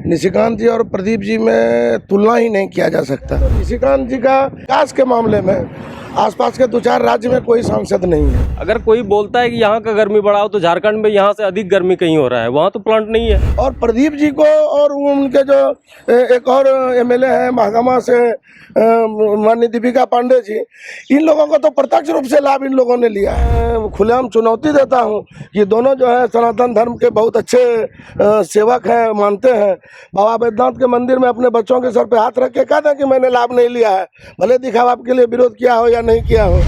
निशिकांत जी और प्रदीप जी में तुलना ही नहीं किया जा सकता। तो निशिकांत जी का विकास के मामले में आसपास के 2-4 राज्य में कोई सांसद नहीं है। अगर कोई बोलता है कि यहाँ का गर्मी बढ़ाओ तो झारखंड में यहाँ से अधिक गर्मी कहीं हो रहा है, वहाँ तो प्लांट नहीं है। और प्रदीप जी को और उनके जो एक और एमएलए हैं महागामा से माननीय दीपिका पांडे जी, इन लोगों को तो प्रत्यक्ष रूप से लाभ इन लोगों ने लिया है। खुलेआम चुनौती देता हूँ कि दोनों जो है सनातन धर्म के बहुत अच्छे सेवक हैं, मानते हैं। बाबा बैद्यनाथ के मंदिर में अपने बच्चों के सर पे हाथ रख के कहते हैं कि मैंने लाभ नहीं लिया है, भले दिखावा आपके लिए विरोध किया हो या नहीं किया हो।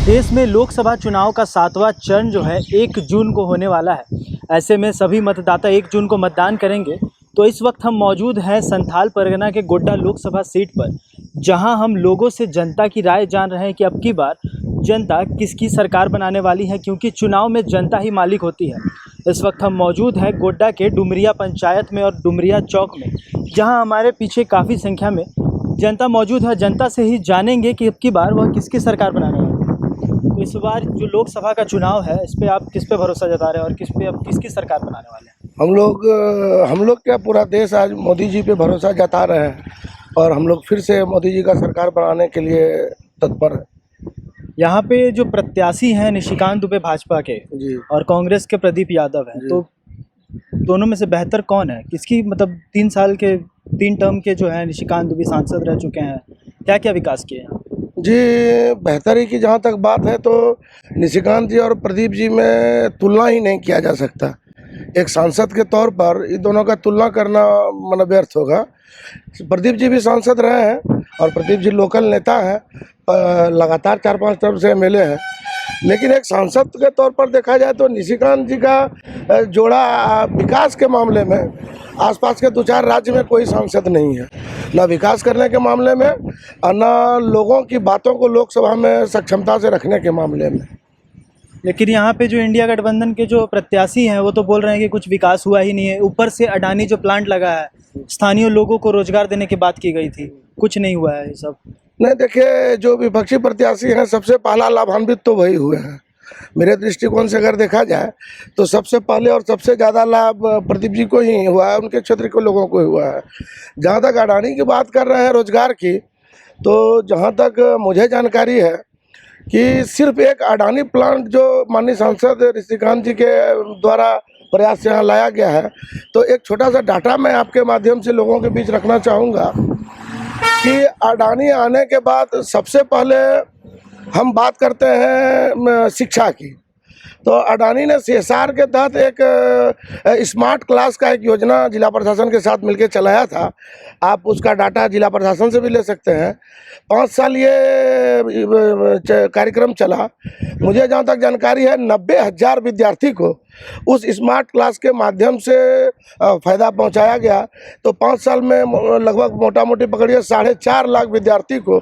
देश में लोकसभा चुनाव का 7वां चरण जो है 1 जून को होने वाला है। ऐसे में सभी मतदाता 1 जून को मतदान करेंगे। तो इस वक्त हम मौजूद हैं संथाल परगना के गोड्डा लोकसभा सीट पर, जहां हम लोगों से जनता की राय जान रहे हैं कि अब की बार जनता किसकी सरकार बनाने वाली है, क्योंकि चुनाव में जनता ही मालिक होती है। इस वक्त हम मौजूद हैं गोड्डा के डुमरिया पंचायत में और डुमरिया चौक में, जहां हमारे पीछे काफ़ी संख्या में जनता मौजूद है। जनता से ही जानेंगे कि अब की बार वह किसकी सरकार बनाने वाली है। तो इस बार जो लोकसभा का चुनाव है, इस पे आप किस पे भरोसा जता रहे हैं और किस पे अब किसकी सरकार बनाने वाले हैं? हम लोग क्या पूरा देश आज मोदी जी पे भरोसा जता रहे हैं और हम लोग फिर से मोदी जी का सरकार बनाने के लिए तत्पर है। यहाँ पे जो प्रत्याशी हैं निशिकांत दुबे भाजपा के जी और कांग्रेस के प्रदीप यादव हैं, तो दोनों में से बेहतर कौन है? किसकी मतलब 3 टर्म के जो है निशिकांत दुबे सांसद रह चुके हैं, क्या क्या विकास किए हैं? जी, बेहतरी की जहाँ तक बात है तो निशिकांत जी और प्रदीप जी में तुलना ही नहीं किया जा सकता। एक सांसद के तौर पर इन दोनों का तुलना करना मन व्यर्थ होगा। प्रदीप जी भी सांसद रहे हैं और प्रदीप जी लोकल नेता हैं, लगातार 4-5 टर्म से एमएलए हैं। लेकिन एक सांसद के तौर पर देखा जाए तो निशिकांत जी का जोड़ा विकास के मामले में आसपास के 2-4 राज्य में कोई सांसद नहीं है, ना विकास करने के मामले में और ना लोगों की बातों को लोकसभा में सक्षमता से रखने के मामले में। लेकिन यहाँ पे जो इंडिया गठबंधन के जो प्रत्याशी हैं वो तो बोल रहे हैं कि कुछ विकास हुआ ही नहीं है। ऊपर से अडानी जो प्लांट लगा है, स्थानीय लोगों को रोजगार देने की बात की गई थी, कुछ नहीं हुआ है ये सब। नहीं, देखिए, जो विपक्षी प्रत्याशी हैं सबसे पहला लाभान्वित तो वही हुए हैं। मेरे दृष्टिकोण से अगर देखा जाए तो सबसे पहले और सबसे ज़्यादा लाभ प्रदीप जी को ही हुआ है, उनके क्षेत्र के लोगों को ही हुआ है। जहाँ तक अडानी की बात कर रहे हैं रोजगार की, तो जहाँ तक मुझे जानकारी है कि सिर्फ एक अडानी प्लांट जो माननीय सांसद निशिकांत जी के द्वारा प्रयास से यहाँ लाया गया है, तो एक छोटा सा डाटा मैं आपके माध्यम से लोगों के बीच रखना चाहूँगा कि अडानी आने के बाद सबसे पहले हम बात करते हैं शिक्षा की। तो अडानी ने सीएसआर के तहत एक स्मार्ट क्लास का एक योजना जिला प्रशासन के साथ मिलकर चलाया था। आप उसका डाटा जिला प्रशासन से भी ले सकते हैं। 5 साल ये कार्यक्रम चला। मुझे जहाँ तक जानकारी है 90,000 विद्यार्थी को उस स्मार्ट क्लास के माध्यम से फ़ायदा पहुँचाया गया। तो 5 साल में लगभग मोटा मोटी पकड़िए 4.5 लाख विद्यार्थी को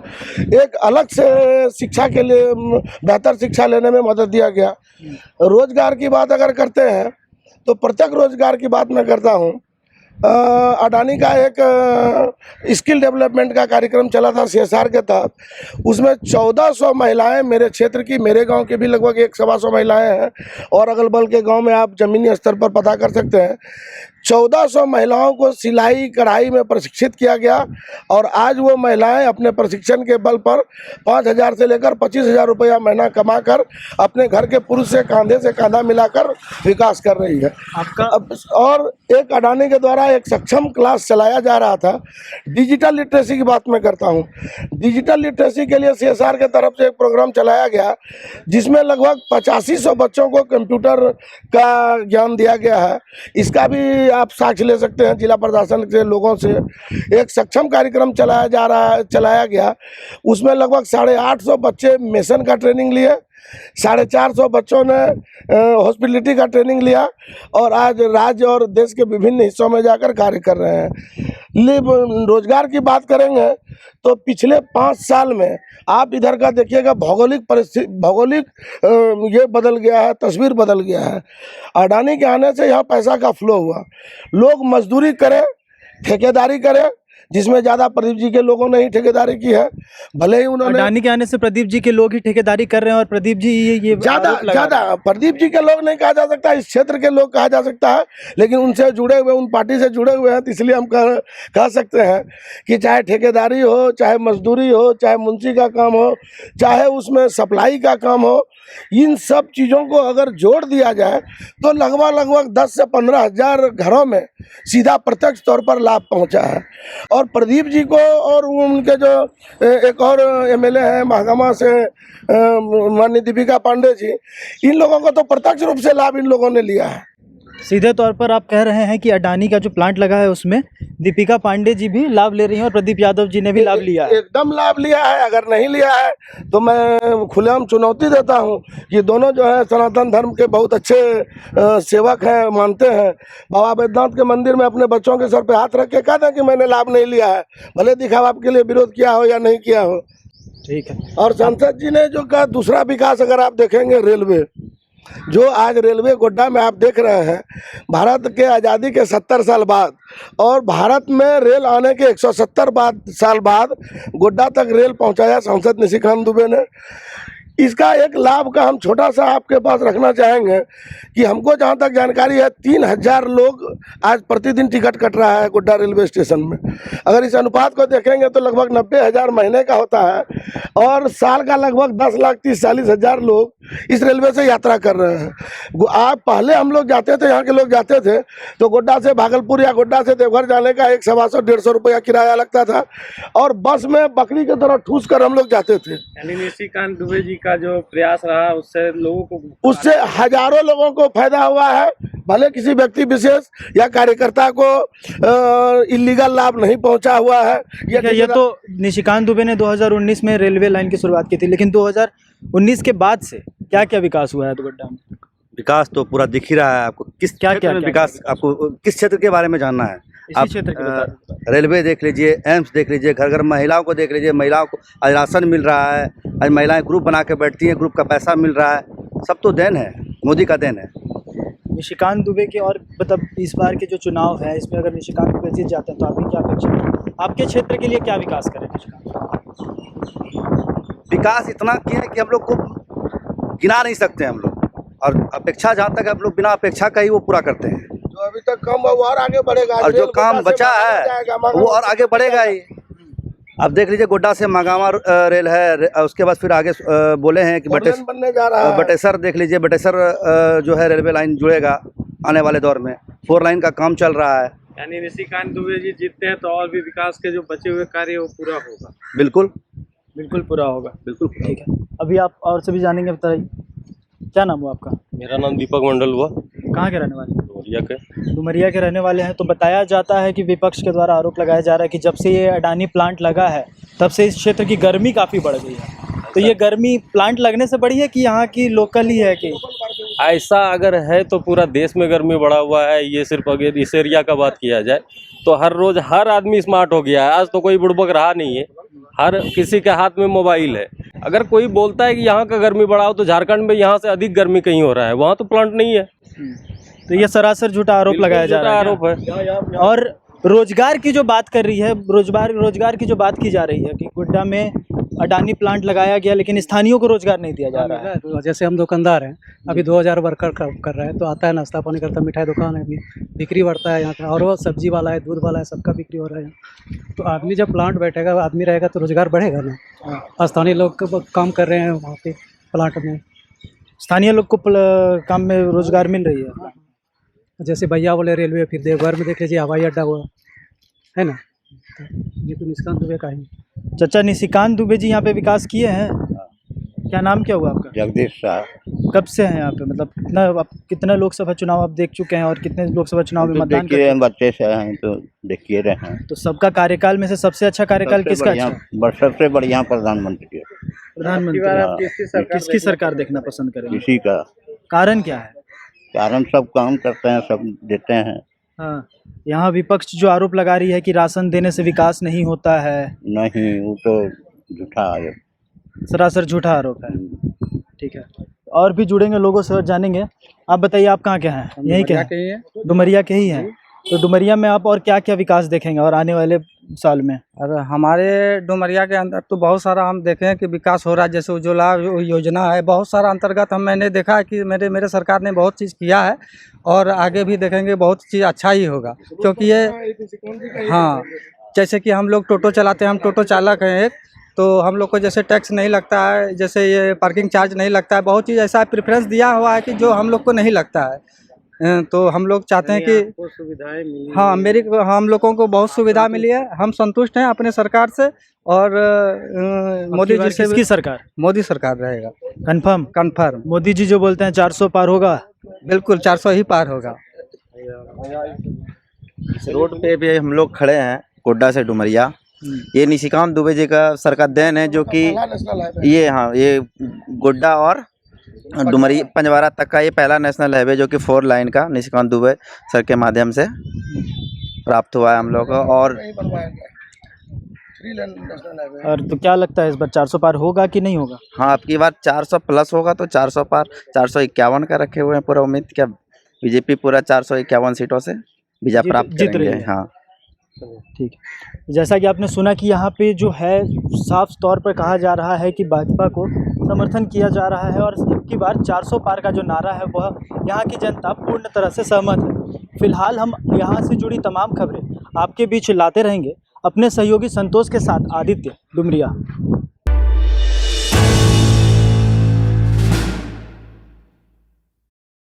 एक अलग से शिक्षा के लिए बेहतर शिक्षा लेने में मदद दिया गया। रोजगार की बात अगर करते हैं तो प्रत्यक्ष रोजगार की बात मैं करता हूं। अडानी का एक स्किल डेवलपमेंट का कार्यक्रम चला था सीएसआर के तहत। उसमें 1400 महिलाएं मेरे क्षेत्र की, मेरे गांव के भी लगभग 1-125 महिलाएं हैं और अगल बगल के गांव में आप जमीनी स्तर पर पता कर सकते हैं। 1400 महिलाओं को सिलाई कढ़ाई में प्रशिक्षित किया गया और आज वो महिलाएं अपने प्रशिक्षण के बल पर 5,000 से लेकर 25,000 रुपया महीना कमाकर अपने घर के पुरुष से कांधा मिलाकर विकास कर रही है आपका। और एक अडानी के द्वारा एक सक्षम क्लास चलाया जा रहा था। डिजिटल लिटरेसी की बात मैं करता हूँ। डिजिटल लिटरेसी के लिए सीएसआर के तरफ से एक प्रोग्राम चलाया गया जिसमें लगभग 8500 बच्चों को कंप्यूटर का ज्ञान दिया गया है। इसका भी आप साक्ष्य ले सकते हैं जिला प्रशासन के लोगों से। एक सक्षम कार्यक्रम चलाया गया। उसमें लगभग 850 बच्चे मेसन का ट्रेनिंग लिए, 450 बच्चों ने हॉस्पिटलिटी का ट्रेनिंग लिया और आज राज्य और देश के विभिन्न हिस्सों में जाकर कार्य कर रहे हैं। रोजगार की बात करेंगे तो पिछले 5 साल में आप इधर का देखिएगा, भौगोलिक ये बदल गया है, तस्वीर बदल गया है। अडानी के आने से यहाँ पैसा का फ्लो हुआ। लोग मजदूरी करें ठेकेदारी करे, जिसमें ज़्यादा प्रदीप जी के लोगों ने ही ठेकेदारी की है। भले ही उन्होंने अडानी के आने से प्रदीप जी के लोग ही ठेकेदारी कर रहे हैं और प्रदीप जी ये ज़्यादा प्रदीप जी के लोग नहीं कहा जा सकता, इस क्षेत्र के लोग कहा जा सकता है, लेकिन उनसे जुड़े हुए, उन पार्टी से जुड़े हुए हैं, तो इसलिए हम कह सकते हैं कि चाहे ठेकेदारी हो, चाहे मजदूरी हो, चाहे मुंशी का काम हो, चाहे उसमें सप्लाई का काम हो, इन सब चीज़ों को अगर जोड़ दिया जाए तो लगभग 10 से 15 हज़ार घरों में सीधा प्रत्यक्ष तौर पर लाभ पहुंचा है। और प्रदीप जी को और उनके जो एक और एमएलए हैं महागामा से माननीय दीपिका पांडे जी, इन लोगों को तो प्रत्यक्ष रूप से लाभ इन लोगों ने लिया है। सीधे तौर पर आप कह रहे हैं कि अडानी का जो प्लांट लगा है उसमें दीपिका पांडे जी भी लाभ ले रही हैं और प्रदीप यादव जी ने भी लाभ लिया है। एकदम लाभ लिया है। अगर नहीं लिया है तो मैं खुलेआम चुनौती देता हूं कि दोनों जो है सनातन धर्म के बहुत अच्छे सेवक हैं, मानते हैं। बाबा बैद्यनाथ के मंदिर में अपने बच्चों के सर पे हाथ रख के कह दें कि मैंने लाभ नहीं लिया है, भले दिखावा आपके लिए विरोध किया हो या नहीं किया हो। ठीक है। और सांसद जी ने जो कहा दूसरा विकास, अगर आप देखेंगे रेलवे, जो आज रेलवे गोड्डा में आप देख रहे हैं, भारत के आज़ादी के 70 साल बाद और भारत में रेल आने के 170 साल बाद गोड्डा तक रेल पहुंचाया सांसद निशिकांत दुबे ने। इसका एक लाभ का हम छोटा सा आपके पास रखना चाहेंगे कि हमको जहाँ तक जानकारी है 3000 लोग आज प्रतिदिन टिकट कट रहा है गोड्डा रेलवे स्टेशन में। अगर इस अनुपात को देखेंगे तो लगभग 90,000 महीने का होता है और साल का लगभग 10,30,40,000 लोग इस रेलवे से यात्रा कर रहे हैं। आप पहले हम लोग जाते थे, यहाँ के लोग जाते थे तो गोड्डा से भागलपुर या गोड्डा से देवघर जाने का 100-150 रुपया किराया लगता था और बस में बकरी की तरह ठूस कर हम लोग जाते थे। यानी निशिकांत दुबे जी का जो प्रयास रहा उससे लोगों को, उससे हजारों लोगों को फायदा हुआ है। भले किसी व्यक्ति विशेष या कार्यकर्ता को इलीगल लाभ नहीं पहुंचा हुआ है। ये तो निशिकांत दुबे ने 2019 में रेलवे लाइन की शुरुआत की थी, लेकिन 2019 के बाद से क्या क्या विकास हुआ है गोड्डा में? विकास तो पूरा दिख ही रहा है आपको। किस क्या विकास, आपको किस क्षेत्र के बारे में जानना है? आप रेलवे देख लीजिए, एम्स देख लीजिए, घर घर महिलाओं को देख लीजिए, महिलाओं को आज राशन मिल रहा है, आज महिलाएं ग्रुप बना के बैठती हैं, ग्रुप का पैसा मिल रहा है। सब तो देन है, मोदी का देन है। निशिकांत दुबे के और मतलब इस बार के जो चुनाव है इसमें अगर निशिकांत दुबे जीत जाते हैं तो आपकी क्या अपेक्षा है? आपके क्षेत्र के लिए क्या विकास करें विकास इतना किया है कि हम लोग को गिना नहीं सकते हम लोग, और अपेक्षा जहाँ तक हम लोग बिना अपेक्षा का ही वो पूरा करते हैं। जो अभी तक कम है वो और आगे बढ़ेगा, और जो काम बचा है वो और आगे बढ़ेगा ही। अब देख लीजिए गोड्डा से मागामा रेल है, उसके बाद फिर आगे बोले हैं कि बनने जा रहा है। बटेसर देख लीजिए, बटेसर जो है रेलवे लाइन जुड़ेगा आने वाले दौर में। 4 लाइन का काम चल रहा है। यानी निशिकांत दुबे जी जीतते हैं तो और भी विकास के जो बचे हुए कार्य वो पूरा होगा। बिल्कुल पूरा होगा। बिल्कुल ठीक है। अभी आप और से भी जानेंगे, बताइए क्या नाम हुआ आपका? मेरा नाम दीपक मंडल हुआ। कहाँ के रहने वाले? डुमरिया के। डुमरिया के रहने वाले हैं। तो बताया जाता है कि विपक्ष के द्वारा आरोप लगाया जा रहा है कि जब से ये अडानी प्लांट लगा है तब से इस क्षेत्र की गर्मी काफ़ी बढ़ गई है। तो ये गर्मी प्लांट लगने से बढ़ी है कि यहाँ की लोकल ही है कि? ऐसा अगर है तो पूरा देश में गर्मी बढ़ा हुआ है। ये सिर्फ अगर इस एरिया का बात किया जाए तो हर रोज़ हर आदमी स्मार्ट हो गया है। आज तो कोई बुड़बक रहा नहीं है, हर किसी के हाथ में मोबाइल है। अगर कोई बोलता है कि यहाँ का गर्मी बढ़ाओ तो झारखंड में यहाँ से अधिक गर्मी कहीं हो रहा है, वहाँ तो प्लांट नहीं है। तो ये सरासर झूठा आरोप लगाया जा रहा है। आरोप है। और रोजगार की जो बात कर रही है, रोजगार की जो बात की जा रही है कि गोड्डा में अडानी प्लांट लगाया गया लेकिन स्थानीयों को रोजगार नहीं दिया जा रहा है। तो जैसे हम दुकानदार हैं, अभी 2000 वर्कर कर रहे हैं, तो आता है नाश्ता पानी करता है, मिठाई दुकान है, बिक्री बढ़ता है यहाँ का, और वो सब्जी वाला है, दूध वाला है, सबका बिक्री हो रहा है। तो आदमी जब प्लांट बैठेगा, आदमी रहेगा तो रोजगार बढ़ेगा ना। स्थानीय लोग काम कर रहे हैं वहाँ पे प्लांट में, स्थानीय लोग को काम में रोजगार मिल रही है। जैसे भैया बोले रेलवे, फिर देवघर में देख लीजिए हवाई अड्डा हुआ है ना। तो ये तो निशिकांत दुबे का ही। चाचा निशिकांत दुबे जी यहाँ पे विकास किए हैं। क्या नाम क्या हुआ आपका? जगदीश साहब। कब से हैं यहाँ पे? मतलब कितना लोकसभा चुनाव आप देख चुके हैं और कितने लोकसभा चुनाव में मतदान किए हैं? बच्चे से हैं तो देखिए रहे हैं। तो सबका कार्यकाल में से सबसे अच्छा कार्यकाल किसका? सबसे बढ़िया प्रधानमंत्री है। प्रधानमंत्री किसकी सरकार देखना पसंद करेंगे? किसी का कारण क्या है? कारण सब काम करते हैं, सब देते हैं। हाँ, यहाँ विपक्ष जो आरोप लगा रही है कि राशन देने से विकास नहीं होता है। नहीं, वो तो झूठा है, सरासर झूठा आरोप है। ठीक है, और भी जुड़ेंगे लोगों से और जानेंगे। आप बताइए आप कहाँ के हैं? यहीं के हैं? डुमरिया के ही हैं। तो डुमरिया में आप और क्या क्या विकास देखेंगे और आने वाले साल में? और हमारे डुमरिया के अंदर तो बहुत सारा हम देखे हैं कि विकास हो रहा है। जैसे उज्ज्वला योजना है, बहुत सारा अंतर्गत मैंने देखा है कि मेरे सरकार ने बहुत चीज़ किया है और आगे भी देखेंगे बहुत चीज़ अच्छा ही होगा। क्योंकि ये हाँ, जैसे कि हम लोग टोटो चलाते हैं, हम टोटो चालक हैं एक, तो हम लोग को जैसे टैक्स नहीं लगता है, जैसे ये पार्किंग चार्ज नहीं लगता है, बहुत चीज़ ऐसा प्रेफरेंस दिया हुआ है कि जो हम लोग को नहीं लगता है। तो हम लोग चाहते हैं कि सुविधाएं मिली। हाँ, हम लोगों को बहुत सुविधा मिली है, हम संतुष्ट हैं अपने सरकार से। और मोदी जी से किसकी सरकार? मोदी सरकार रहेगा कंफर्म? कन्फर्म, मोदी जी जो बोलते हैं 400 पार होगा। बिल्कुल 400 ही पार होगा। इस रोड पे भी हम लोग खड़े हैं, गोड्डा से डुमरिया। ये निशिकांत दुबे जी का सर का देन है, जो कि ये हाँ, ये गोड्डा और डुमरी पंजवारा तक का ये पहला नेशनल हाईवे जो कि 4 लाइन का निशिकांत दुबे सर के माध्यम से प्राप्त हुआ है हम लोग को। और तो क्या लगता है इस बार 400 पार होगा कि नहीं होगा? हाँ, अब की बार 400 प्लस होगा, तो 400 पार 451 का रखे हुए हैं पूरा उम्मीद। क्या बीजेपी पूरा 451 सीटों से विजय प्राप्त जीत रही करेंगे। है। हाँ ठीक है। जैसा कि आपने सुना कि यहाँ पे जो है साफ तौर पर कहा जा रहा है कि भाजपा को समर्थन किया जा रहा है और इनकी बार 400 पार का जो नारा है वह यहाँ की जनता पूर्ण तरह से सहमत है। फिलहाल हम यहाँ से जुड़ी तमाम खबरें आपके बीच लाते रहेंगे। अपने सहयोगी संतोष के साथ आदित्य, डुमरिया।